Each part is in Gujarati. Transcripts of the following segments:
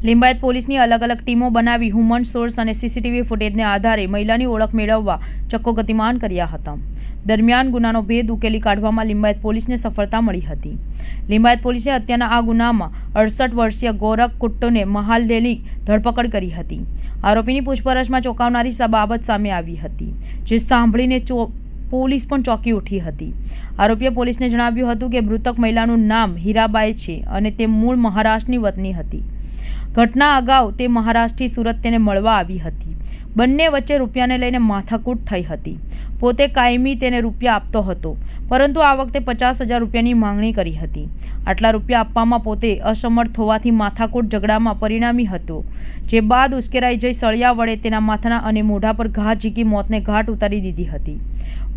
લિંબાયત પોલીસની અલગ અલગ ટીમો બનાવી હ્યુમન સોર્સ અને સીસીટીવી ફૂટેજને આધારે મહિલાની ઓળખ મેળવવા ચક્કો ગતિમાન કર્યા હતા. દરમિયાન ગુનાનો ભેદ ઉકેલી કાઢવામાં લિંબાયત પોલીસને સફળતા મળી હતી. લિંબાયત પોલીસે હત્યાના આ ગુનામાં 68 વર્ષીય ગોરખ કુટ્ટોને મહાલદેલી ધરપકડ કરી હતી. આરોપીની પૂછપરછમાં ચોંકાવનારી બાબત સામે આવી હતી, જે સાંભળીને પોલીસ પણ ચોંકી ઉઠી હતી. આરોપીએ પોલીસને જણાવ્યું હતું કે મૃતક મહિલાનું નામ હીરાબાઈ છે અને તે મૂળ મહારાષ્ટ્રની વતની હતી. ઘટના અગાઉ તે મહારાષ્ટ્રથી સુરત તેને મળવા આવી હતી. બંને વચ્ચે રૂપિયાને લઈને માથાકૂટ થઈ હતી. પોતે કાયમી તેને રૂપિયા આપતો હતો, પરંતુ આ વખતે 50,000 રૂપિયાની માંગણી કરી હતી. આટલા રૂપિયા આપવામાં પોતે અસમર્થ હોવાથી માથાકૂટ ઝઘડામાં પરિણામી હતો, જે બાદ ઉશ્કેરાઈ જઈ સળિયા વડે તેના માથાના અને મોઢા પર ઘા ઝીકી મોતને ઘાટ ઉતારી દીધી હતી.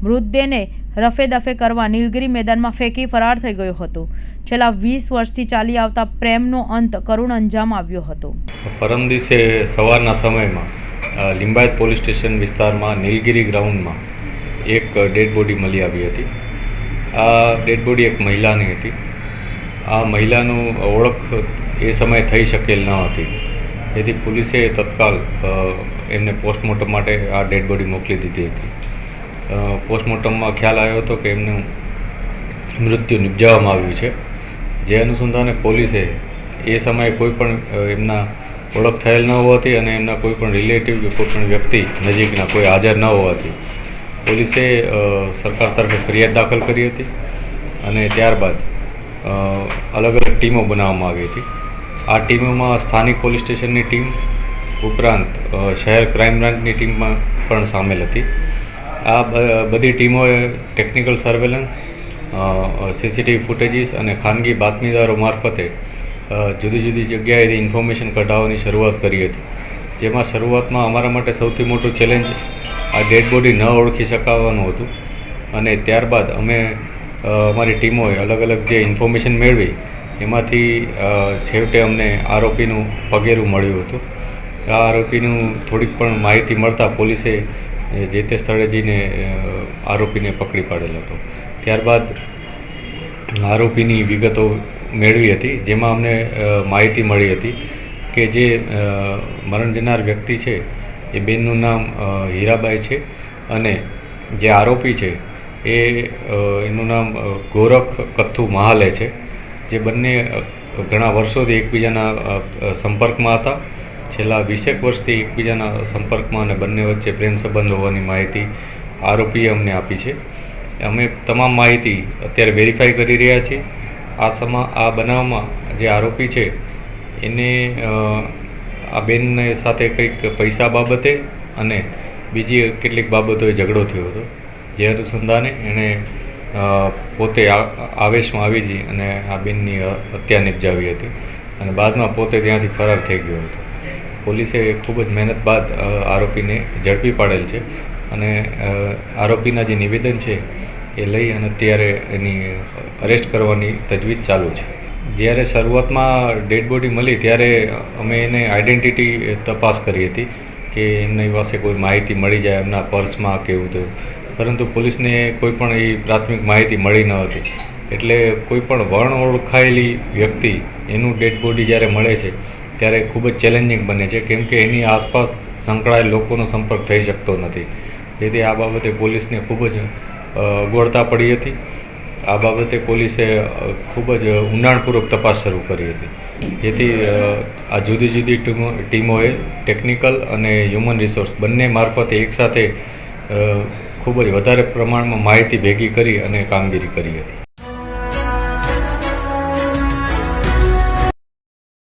મૃતદેહને રફે દફે કરવા નીલગિરી મેદાનમાં ફેંકી ફરાર થઈ ગયો હતો. છેલ્લા 20 વર્ષથી ચાલી આવતા પ્રેમનો અંત કરુણ અંજામ આવ્યો હતો. પરમ દિવસે સવારના સમયમાં લિંબાયત પોલીસ સ્ટેશન વિસ્તારમાં નીલગિરી ગ્રાઉન્ડમાં એક ડેડ બોડી મળી આવી હતી. આ ડેડ બોડી એક મહિલાની હતી. આ મહિલાનું ઓળખ એ સમયે થઈ શકેલ ન હતી, તેથી પોલીસે તત્કાલ એમને પોસ્ટમોર્ટમ માટે આ ડેડ બોડી મોકલી દીધી હતી. પોસ્ટમોર્ટમમાં ખ્યાલ આવ્યો હતો કે એમનું મૃત્યુ નિપજાવવામાં આવ્યું છે. જે અનુસંધાને પોલીસે એ સમયે કોઈ પણ એમના ઓળખ થયેલ ન હોવાથી અને એમના કોઈ પણ રિલેટિવ કે કોઈ પણ વ્યક્તિ નજીકના કોઈ હાજર ન હોવાથી પોલીસે સરકાર તરફે ફરિયાદ દાખલ કરી હતી અને ત્યારબાદ અલગ અલગ ટીમો બનાવવામાં આવી હતી. આ ટીમોમાં સ્થાનિક પોલીસ સ્ટેશનની ટીમ ઉપરાંત શહેર ક્રાઇમ બ્રાન્ચની ટીમમાં પણ સામેલ હતી. આ બધી ટીમોએ ટેકનિકલ સર્વેલન્સ, સીસીટીવી ફૂટેજીસ અને ખાનગી બાતમીદારો મારફતે જુદી જુદી જગ્યાએથી ઇન્ફોર્મેશન કઢાવવાની શરૂઆત કરી હતી. જેમાં શરૂઆતમાં અમારા માટે સૌથી મોટું ચેલેન્જ આ ડેડ બોડી ન ઓળખી શકાવાનું હતું, અને ત્યારબાદ અમે અમારી ટીમોએ અલગ અલગ જે ઇન્ફોર્મેશન મેળવી એમાંથી છેવટે અમને આરોપીનું પગેરું મળ્યું હતું. આ આરોપીનું થોડીક પણ માહિતી મળતા પોલીસે જે તે સ્થળે જઈને આરોપીને પકડી પાડેલ હતો. ત્યારબાદ આરોપીની વિગતો મેળવી હતી, જેમાં અમને માહિતી મળી હતી કે જે મરણ જનાર વ્યક્તિ છે એ બેનનું નામ હીરાબાઈ છે અને જે આરોપી છે એનું નામ ગોરખ કથ્થુ મહાલે છે. જે બંને ઘણા વર્ષોથી એકબીજાના સંપર્કમાં હતા. છેલ્લા 20 વર્ષથી એકબીજાના સંપર્કમાં અને બંને વચ્ચે પ્રેમ સંબંધ હોવાની માહિતી આરોપીએ અમને આપી છે. અમે તમામ માહિતી અત્યારે વેરીફાઈ કરી રહ્યા છીએ. આ બનાવમાં જે આરોપી છે એને આ બેનને સાથે કંઈક પૈસા બાબતે અને બીજી કેટલીક બાબતોએ ઝઘડો થયો હતો, જે અનુસંધાને એણે પોતે આવેશમાં આવી જઈ અને આ બેનની હત્યા નિપજાવી હતી અને બાદમાં પોતે ત્યાંથી ફરાર થઈ ગયો હતો. પોલીસે ખૂબ જ મહેનત બાદ આરોપીને ઝડપી પાડેલ છે અને આરોપીના જે નિવેદન છે એ લઈ અને અત્યારે એની અરેસ્ટ કરવાની તજવીજ ચાલુ છે. જ્યારે શરૂઆતમાં ડેડ બોડી મળી ત્યારે અમે એને આઈડેન્ટિટી તપાસ કરી હતી કે એમની પાસે કોઈ માહિતી મળી જાય એમના પર્સમાં કે એવું થયું, પરંતુ પોલીસને કોઈ પણ એ પ્રાથમિક માહિતી મળી ન હતી. એટલે કોઈ પણ વર્ણ ઓળખાયેલી વ્યક્તિ એનું ડેડ બોડી જ્યારે મળે છે ત્યારે ખૂબ જ ચેલેન્જિંગ બને છે, કેમ કે એની આસપાસ સંકળાયેલ લોકોનો સંપર્ક થઈ શકતો નથી. તેથી આ બાબતે પોલીસને ખૂબ જ અગવડતા પડી હતી. આ બાબતે પોલીસે ખૂબ જ ઊંડાણપૂર્વક તપાસ શરૂ કરી હતી, જેથી આ જુદી જુદી ટીમોએ ટેકનિકલ અને હ્યુમન રિસોર્સ બંને મારફતે એકસાથે ખૂબ જ વધારે પ્રમાણમાં માહિતી ભેગી કરી અને કામગીરી કરી હતી.